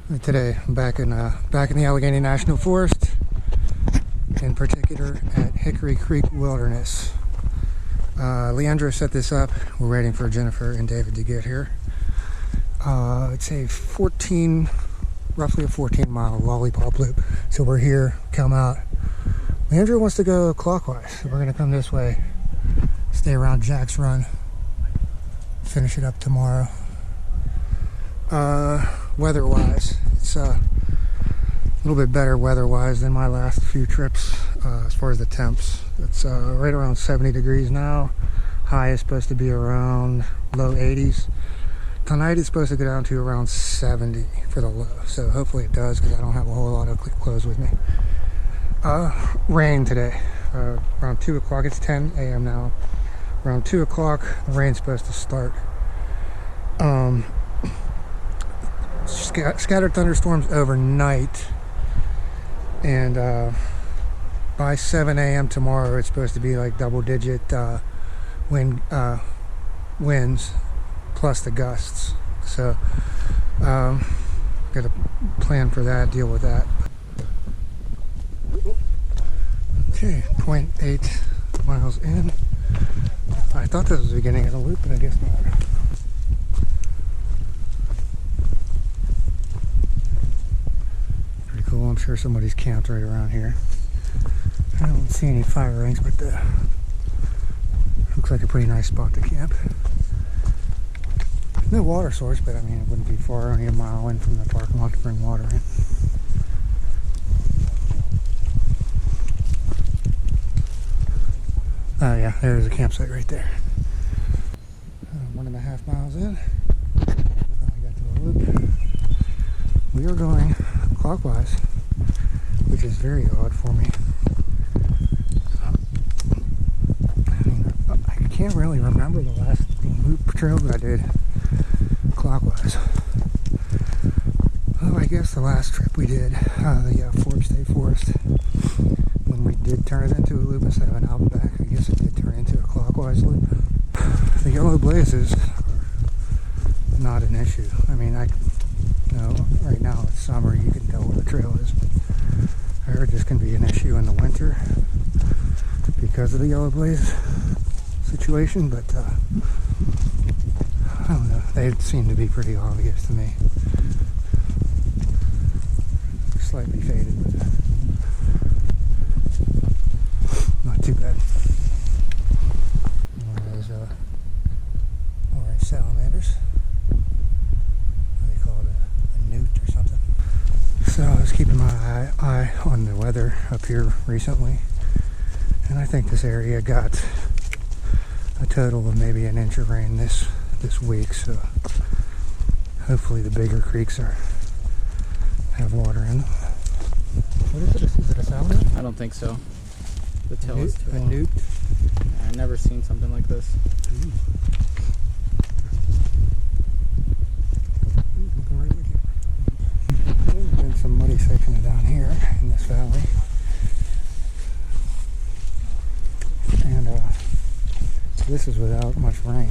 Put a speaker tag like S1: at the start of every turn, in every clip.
S1: Today I'm back in the Allegheny National Forest, in particular at Hickory Creek Wilderness. Leandro set this up. We're waiting for Jennifer and David to get here. It's a roughly a 14-mile lollipop loop. So we're here, come out. Leandro wants to go clockwise, so we're gonna come this way, stay around Jack's Run, finish it up tomorrow. Weather-wise, it's a little bit better weather-wise than my last few trips. As far as the temps, it's right around 70 degrees now. High is supposed to be around low 80s. Tonight it's supposed to go down to around 70 for the low, so hopefully it does, because I don't have a whole lot of clothes with me. Rain today, around 2 o'clock. It's 10 a.m. now. Around 2 o'clock, the rain's supposed to start. Scattered thunderstorms overnight, and by 7 a.m. tomorrow it's supposed to be like double-digit winds plus the gusts. So got to plan for that, deal with that. Okay, 0.8 miles in. I thought this was the beginning of the loop, but I guess not. Cool. I'm sure somebody's camped right around here. I don't see any fire rings, but looks like a pretty nice spot to camp. No water source, but I mean it wouldn't be far, only a mile in from the parking lot to bring water in. Oh yeah, there's a campsite right there. 1.5 miles in. I got to the loop. We are going clockwise, which is very odd for me. I can't really remember the last loop trail that I did clockwise. Well, I guess the last trip we did, the Forbes State Forest, when we did turn it into a loop instead of an out and back, I guess it did turn into a clockwise loop. The yellow blazes are not an issue. I mean, right now it's summer, you can tell where the trail is. I heard this can be an issue in the winter because of the yellow blaze situation, but I don't know. They seem to be pretty obvious to me. They're slightly faded, but not too bad. One of those orange salamanders. Or something. So I was keeping my eye on the weather up here recently, and I think this area got a total of maybe an inch of rain this week, so hopefully the bigger creeks have water in them. What is it? Is it a salmon?
S2: I don't think so. The tail is too long.
S1: A newt?
S2: I've never seen something like this.
S1: Ooh. There's been some muddy sections down here in this valley, and this is without much rain.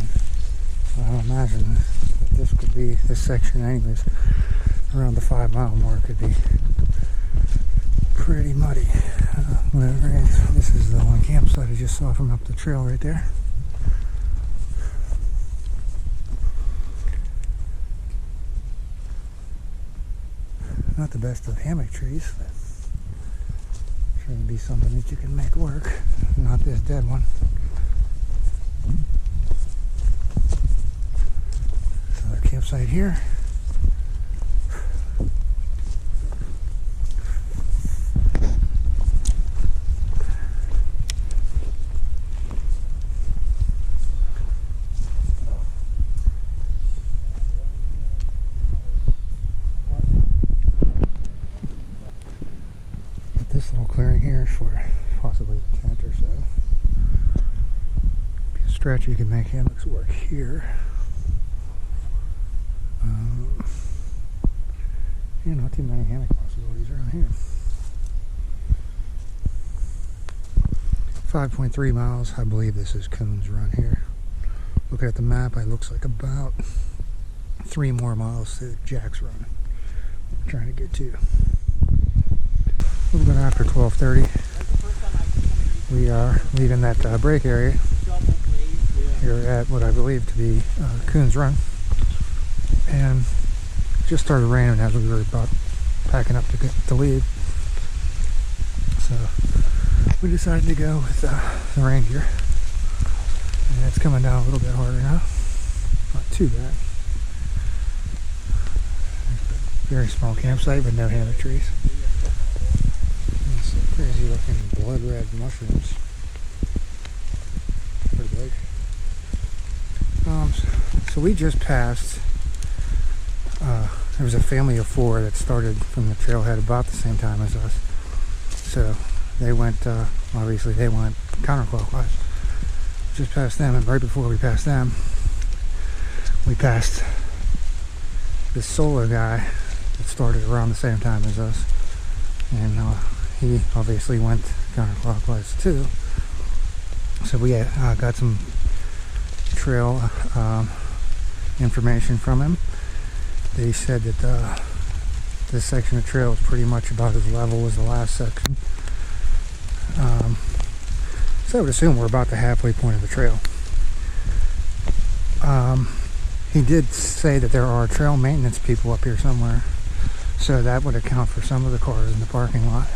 S1: So I imagine that this section anyways, around the 5-mile mark, could be pretty muddy when it rains. This is the one campsite I just saw from up the trail right there. Not the best of hammock trees, but trying to be something that you can make work. Not this dead one. Another campsite here. This little clearing here is for possibly a tent or so. Be a stretch, you can make hammocks work here. Yeah, not too many hammock possibilities around here. 5.3 miles. I believe this is Coon's Run here. Looking at the map, it looks like about 3 more miles to Jack's Run, trying to get to. We're going after 12:30. We are leaving that break area here at what I believe to be Coons Run, and it just started raining as we were about packing up to leave. So we decided to go with the rain gear, and it's coming down a little bit harder now. Not too bad. Very small campsite with no hammock trees. And some crazy looking blood red mushrooms. Pretty big. So we just passed, there was a family of 4 that started from the trailhead about the same time as us. So they went, obviously they went counterclockwise. Just past them, and right before we passed them, we passed this solo guy that started around the same time as us, and he obviously went counterclockwise too. So we got some trail information from him. They said that this section of trail is pretty much about as level as the last section. So I would assume we're about the halfway point of the trail. He did say that there are trail maintenance people up here somewhere, so that would account for some of the cars in the parking lot.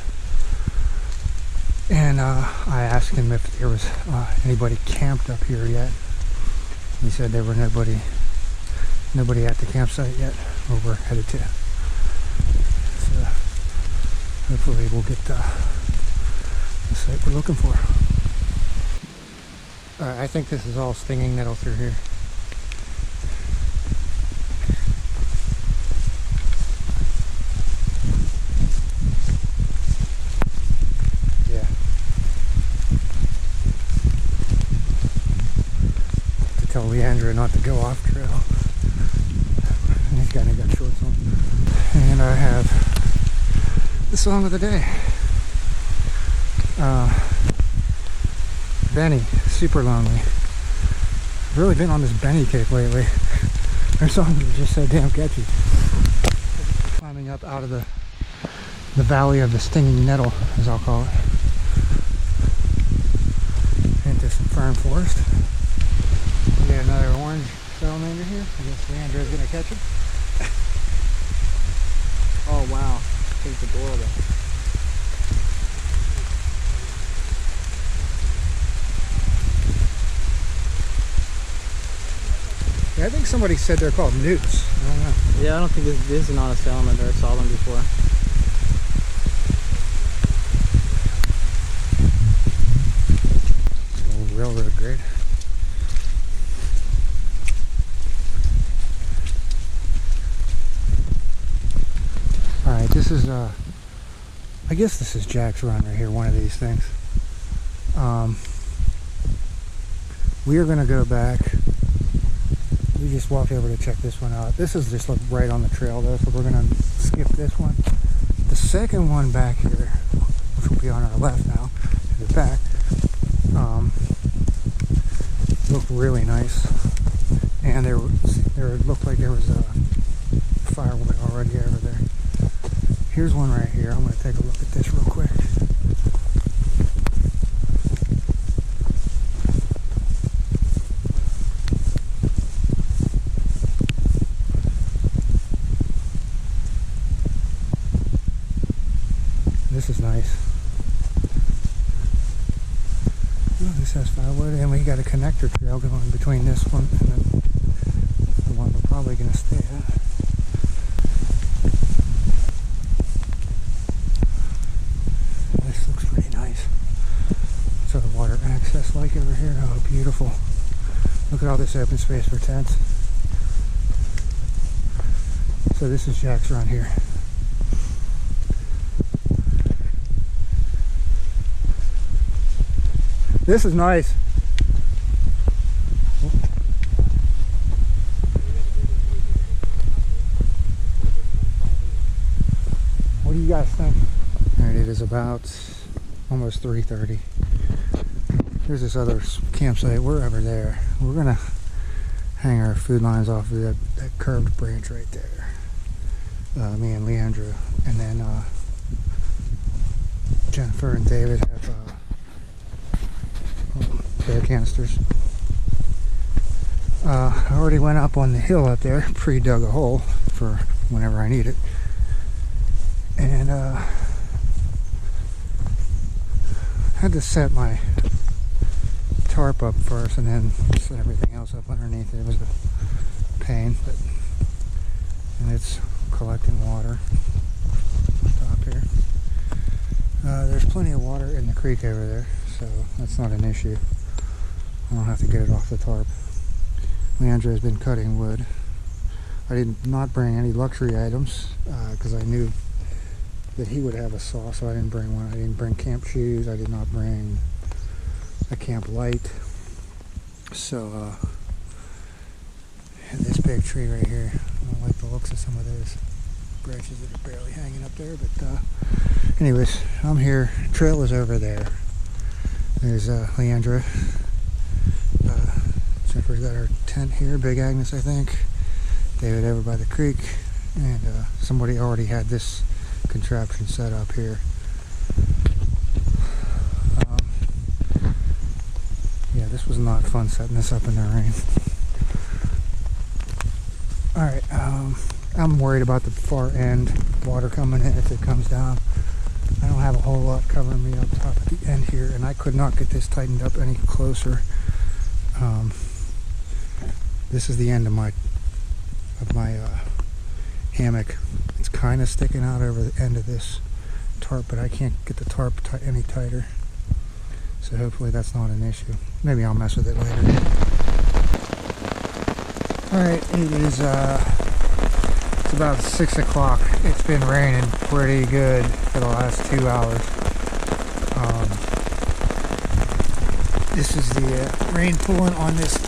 S1: And I asked him if there was anybody camped up here yet. He said there were nobody at the campsite yet, where we're headed to. So hopefully we'll get the site we're looking for. I think this is all stinging nettle through here. Yeah. To tell Leandra not to go off trail. He's got shorts on. And I have the song of the day. Benny, Super Lonely. I've really been on this Benny kick lately. Her songs are just so damn catchy. Climbing up out of the valley of the stinging nettle, as I'll call it, into some fern forest. We got another orange salamander here. I guess Leandra's gonna catch it.
S2: Oh wow, it's adorable.
S1: Yeah, I think somebody said they're called newts. I don't know.
S2: Yeah, I don't think this is not a salamander. I saw them before.
S1: Old railroad grade. Alright, this is I guess this is Jack's Run right here, one of these things. We are gonna go back. We just walked over to check this one out. This is just like right on the trail though, so we're gonna skip this one. The second one back here, which will be on our left now, to the back, looked really nice. And there looked like there was a firewood already over there. Here's one right here. I'm gonna take a look at this real quick. This is nice. Oh, this has firewood, and we got a connector trail going between this one and the one we're probably going to stay at. This looks pretty nice. What's the water access like over here? Oh, beautiful. Look at all this open space for tents. So this is Jack's Run here. This is nice. What do you guys think? Alright, it is about almost 3:30. There's this other campsite. We're over there. We're gonna hang our food lines off of that curved branch right there. me and Leandra, and then Jennifer and David have bear canisters. I already went up on the hill up there, pre-dug a hole for whenever I need it, and had to set my tarp up first and then set everything else up underneath. It was a pain, and it's collecting water top here. There's plenty of water in the creek over there, so that's not an issue. I don't have to get it off the tarp. Leandra has been cutting wood. I did not bring any luxury items because I knew that he would have a saw, so I didn't bring one. I didn't bring camp shoes. I did not bring a camp light. So this big tree right here, I don't like the looks of some of those branches that are barely hanging up there, but anyways, I'm here. Trail is over there. There's Leandra. Jennifer's got her tent here, Big Agnes, I think. David over by the creek, and somebody already had this contraption set up here. Yeah, this was not fun setting this up in the rain. Alright, I'm worried about the far end, water coming in if it comes down. I don't have a whole lot covering me up top at the end here, and I could not get this tightened up any closer. This is the end of my hammock. It's kind of sticking out over the end of this tarp, but I can't get the tarp any tighter. So hopefully that's not an issue. Maybe I'll mess with it later. Alright, it is it's about 6 o'clock. It's been raining pretty good for the last 2 hours. This is the rain pooling on this,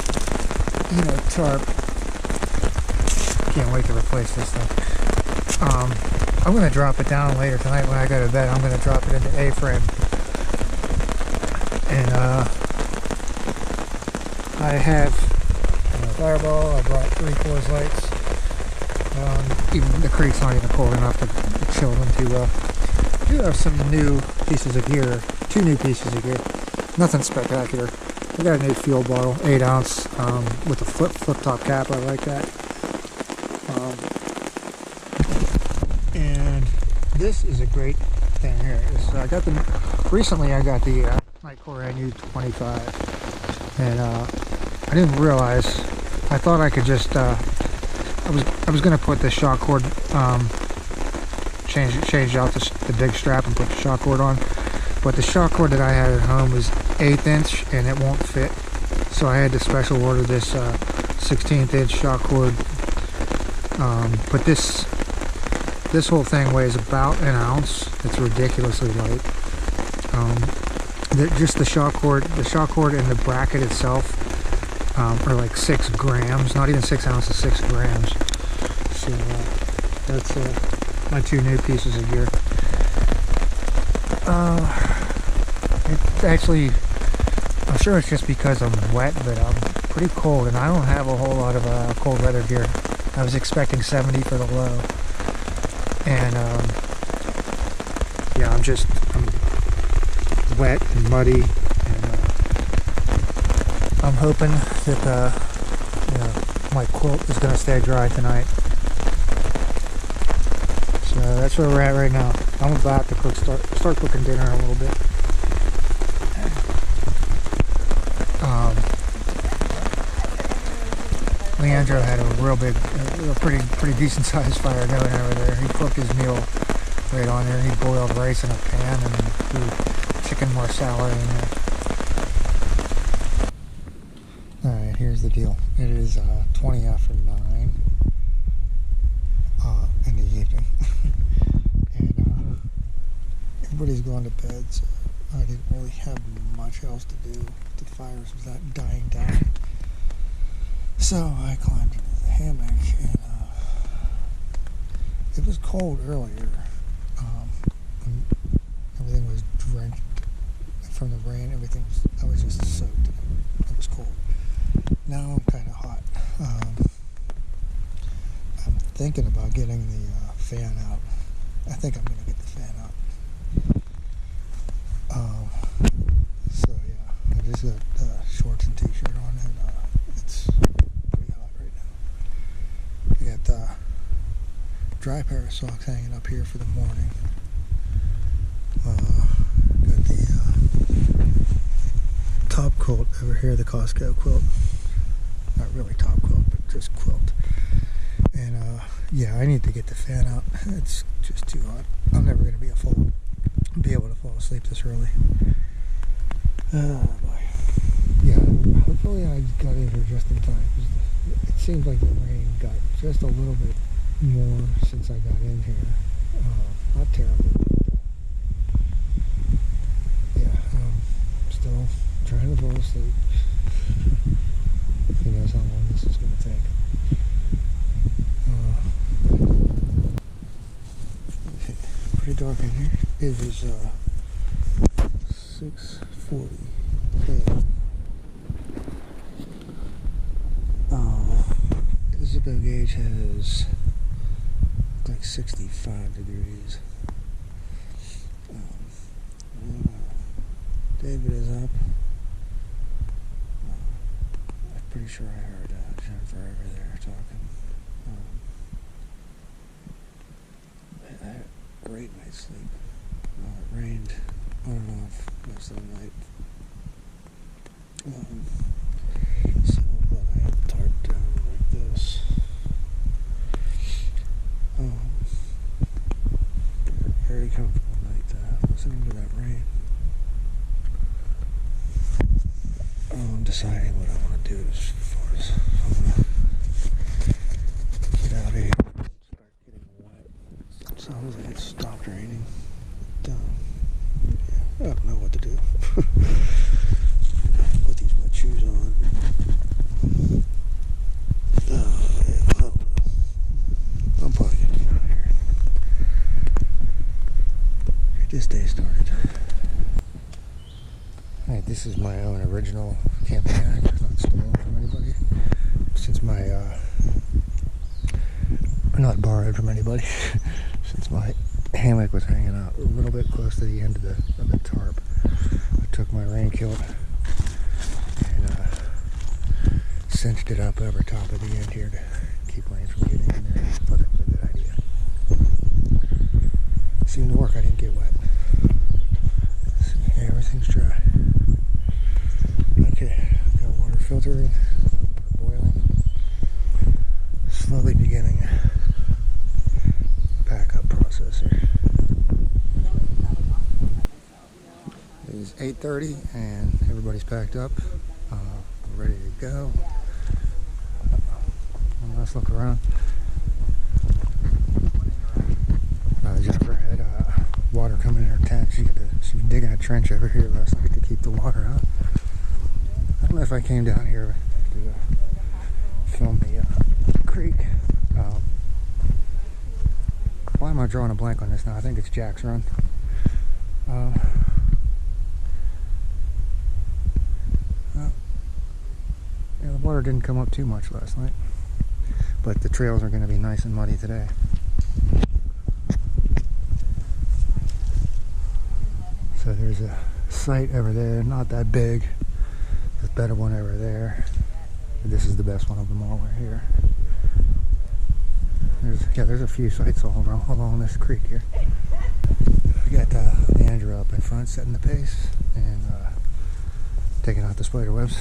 S1: tarp. Can't wait to replace this thing. I'm going to drop it down later tonight when I go to bed. I'm going to drop it into A-frame. And I have Fireball. I brought 3 Coors Lights. Even the creek's not even cold enough to chill them too well. I do have some new pieces of gear. 2 new pieces of gear. Nothing spectacular. I got a new fuel bottle, 8 ounce, with a flip top cap. I like that. And this is a great thing here. Recently I got the Hickory Creek 25, and I didn't realize. I thought I could just. I was gonna put the shock cord, change out the big strap and put the shock cord on, but the shock cord that I had at home was 1/8 inch and it won't fit. So I had to special order this 16th inch shock cord. But this whole thing weighs about 1 ounce. It's ridiculously light. Just the shock cord and the bracket itself are like 6 grams, not even 6 ounces, 6 grams. So that's my 2 new pieces of gear. It's actually, I'm sure it's just because I'm wet, but I'm pretty cold, and I don't have a whole lot of cold weather gear. I was expecting 70 for the low, and yeah, I'm wet and muddy, and I'm hoping that my quilt is going to stay dry tonight. So that's where we're at right now. I'm about to start cooking dinner in a little bit. Leandro had a pretty decent sized fire going over there. He cooked his meal right on there. He boiled rice in a pan and threw chicken marsala in there. Alright, here's the deal. It is 20 after 9 in the evening. And everybody's gone to bed, so I didn't really have much else to do. The fires was dying down. So I climbed into the hammock, and it was cold earlier. When everything was drenched from the rain. I was just soaked. It was cold. Now I'm kind of hot. I'm thinking about getting the fan out. I think I'm gonna get the fan out. So yeah, I just got shorts and t-shirt on, and it's pretty hot right now. I got the dry pair of socks hanging up here for the morning. Got the top quilt over here, the Costco quilt. Not really top quilt, but just quilt. And yeah, I need to get the fan out. It's just too hot. I'm never gonna be able to fall asleep this early. Oh boy. Yeah, hopefully I got in here just in time. It seems like the rain got just a little bit more since I got in here. Not terrible, but yeah, still trying to fall asleep. Who knows how long this is going to take. Pretty dark in here. It is 6:40 a.m. The Zippo gauge has like 65 degrees. David is up. I'm pretty sure I heard Jennifer over there talking. I had a great night's sleep. It rained on and off most of the night. So, but I had the tarp down like this. Very comfortable night to have listening to that rain. I'm deciding what I want to do as far as I want to get out of here and start getting wet. It sounds like it stopped raining. Yeah, I don't know what to do. Put these wet shoes on. Yeah, I don't know. I'm probably gonna get out of here. Get this day started. Alright, this is my own original camping hack, not stolen from anybody. Since my, not borrowed from anybody. Since my hammock was hanging out a little bit close to the end of the tarp, I took my rain kilt and cinched it up over top of the end here to keep rain from getting in there. I thought that was a good idea. Seemed to work. I didn't get wet. Yeah, everything's dry. Okay, got water filtering, water boiling, slowly beginning backup process here. It is 8:30 and everybody's packed up. We're ready to go. One last look around. Jennifer had water coming in her tent. She was digging a trench over here last night to keep the water out. I don't know if I came down here to film the creek. Why am I drawing a blank on this now? I think it's Jack's Run. Yeah, the water didn't come up too much last night, but the trails are going to be nice and muddy today. So there's a site over there, not that big. There's a better one over there. This is the best one of them all right here. There's a few sites all along this creek here. We got Leandra up in front setting the pace and taking out the spider webs.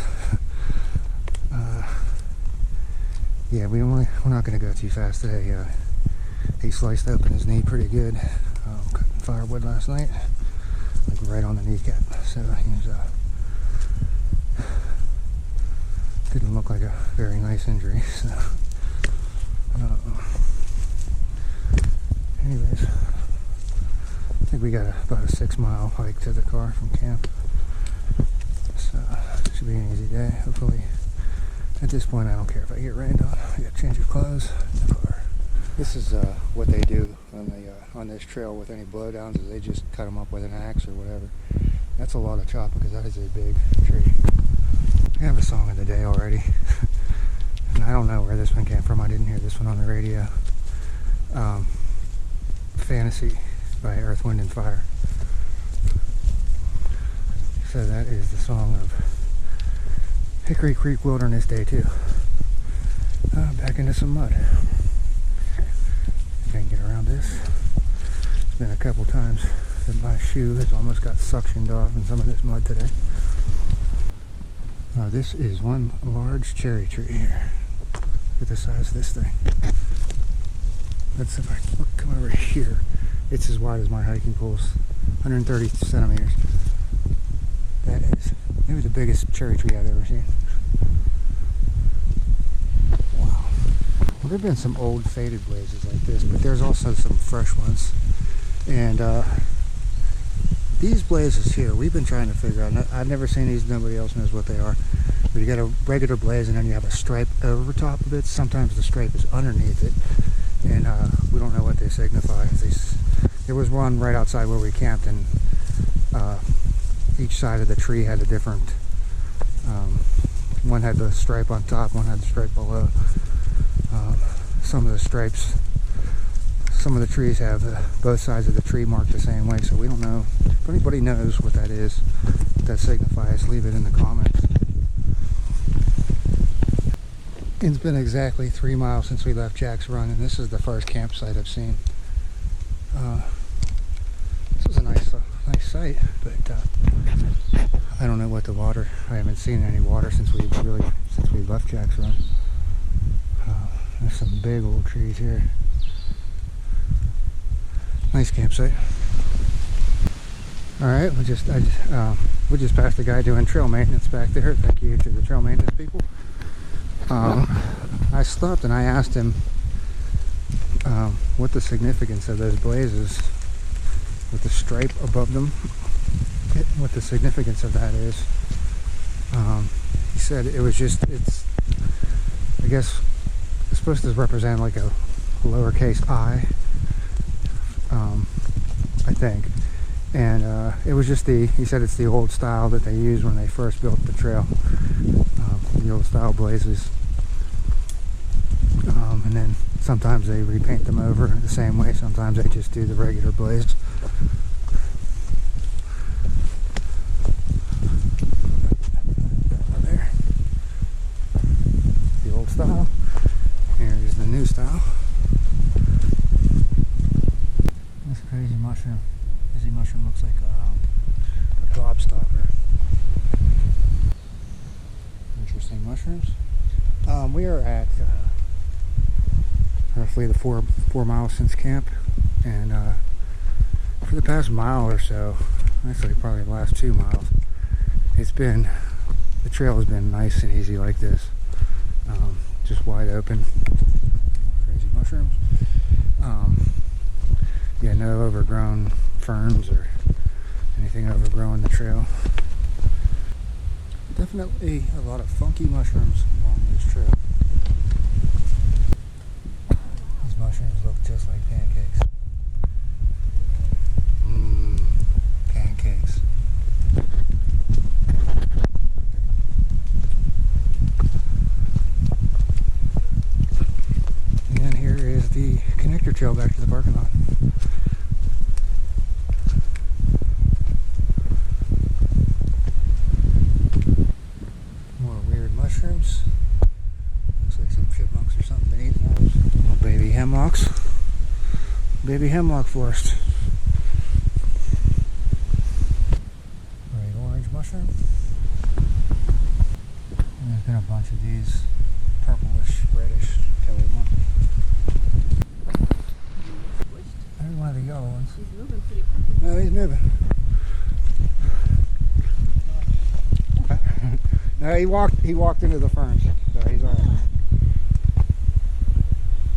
S1: Yeah, we're not going to go too fast today. He sliced open his knee pretty good. Cutting firewood last night. Like right on the kneecap, so he's didn't look like a very nice injury. So, anyways, I think we got about a 6-mile hike to the car from camp, so it should be an easy day. Hopefully, at this point, I don't care if I get rained on. I got to change of clothes in the car. This is what they do on this trail with any blowdowns, is they just cut them up with an axe or whatever. That's a lot of chop because that is a big tree. I have a song of the day already. And I don't know where this one came from. I didn't hear this one on the radio. Fantasy by Earth, Wind, and Fire. So that is the song of Hickory Creek Wilderness Day 2. Back into some mud. Can't get around this. It's been a couple times that my shoe has almost got suctioned off in some of this mud today. This is one large cherry tree here. Look at the size of this thing. That's, if I look, come over here, it's as wide as my hiking poles, 130 centimeters. That is maybe the biggest cherry tree I've ever seen. Wow. Well, there have been some old faded blazes like this, but there's also some fresh ones. And these blazes here, we've been trying to figure out. I've never seen these, nobody else knows what they are. But you got a regular blaze and then you have a stripe over top of it. Sometimes the stripe is underneath it. And we don't know what they signify. There was one right outside where we camped, and each side of the tree had a different, one had the stripe on top, one had the stripe below. Some of the stripes, some of the trees have both sides of the tree marked the same way, so we don't know. If anybody knows what that is, what that signifies, leave it in the comments. It's been exactly 3 miles since we left Jack's Run, and this is the first campsite I've seen. This is a nice site, but I don't know what the water. I haven't seen any water since we left Jack's Run. There's some big old trees here. Nice campsite. All right, we just passed a guy doing trail maintenance back there. Thank you to the trail maintenance people. I stopped and I asked him what the significance of those blazes with the stripe above them, what the significance of that is. He said it was just, I guess it's supposed to represent like a lowercase I, I think. And it was just he said it's the old style that they used when they first built the trail, the old style blazes. And then sometimes they repaint them over the same way, sometimes they just do the regular blaze. There. The old style. Here is the new style. This crazy mushroom. Crazy mushroom looks like a gobstopper. Interesting mushrooms. We are at roughly the four miles since camp, and for the past mile or so, actually probably the last 2 miles, the trail has been nice and easy like this, just wide open. Crazy mushrooms. Yeah, no overgrown ferns or anything overgrowing the trail. Definitely a lot of funky mushrooms along this trail. These mushrooms look just like pancakes. Pancakes. And here is the connector trail back to the parking lot. Mushrooms. Looks like some chipmunks or something been eating those. Little baby hemlocks. Baby hemlock forest. Bright orange mushroom. And there's been a bunch of these purplish, reddish colored ones. There's one of the yellow ones.
S3: He's moving pretty quickly.
S1: No, he's moving. No, he walked into the ferns, so he's alright.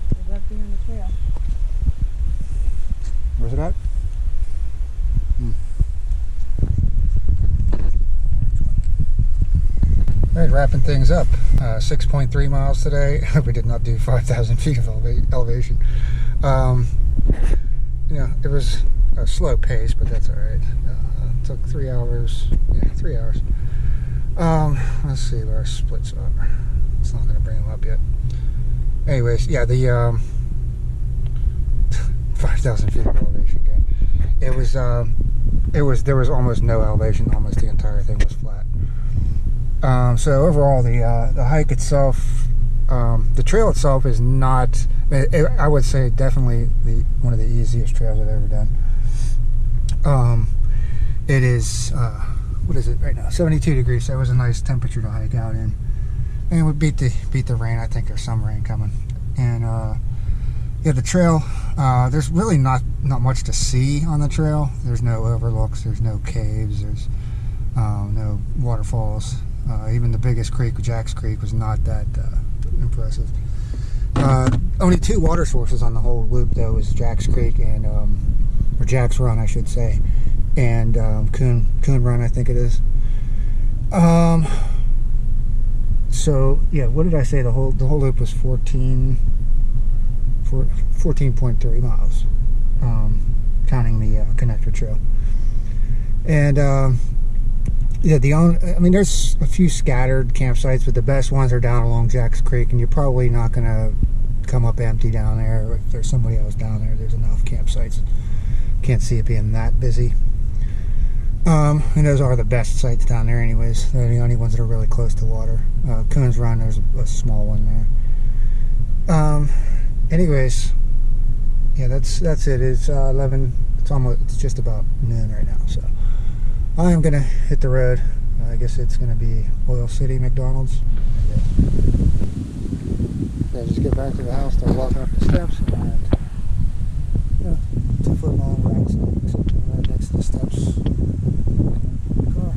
S3: He's right behind the trail.
S1: Where's it at? Alright, wrapping things up. 6.3 miles today. We did not do 5,000 feet of elevation. It was a slow pace, but that's alright. Took 3 hours. Yeah, 3 hours. Let's see where our splits are. It's not going to bring them up yet. Anyways, yeah, the 5,000 6,000 feet of elevation gain. There was almost no elevation. Almost the entire thing was flat. So overall, the hike itself, the trail itself is not. I would say definitely one of the easiest trails I've ever done. It is what is it right now? 72 degrees. So it was a nice temperature to hike out in, and we beat the rain. I think there's some rain coming, and yeah, the trail. There's really not much to see on the trail. There's no overlooks. There's no caves. There's no waterfalls. Even the biggest creek, Jack's Creek, was not that impressive. Only 2 water sources on the whole loop, though, is Jack's Creek and or Jack's Run, I should say, and Coon Run, I think it is. So yeah, what did I say? The whole loop was 14.3 miles, counting the connector trail. And yeah, I mean, there's a few scattered campsites, but the best ones are down along Jack's Creek, and you're probably not going to come up empty down there. If there's somebody else down there, there's enough campsites. Can't see it being that busy. And those are the best sites down there anyways. They're the only ones that are really close to water. Coons Run, there's a small one there. Anyways, yeah, that's it. It's 11. It's just about noon right now, so I am gonna hit the road. I guess it's gonna be Oil City McDonald's. Yeah, just get back to the house, start walking up the steps, and 2-foot long rack right next to the steps. The car.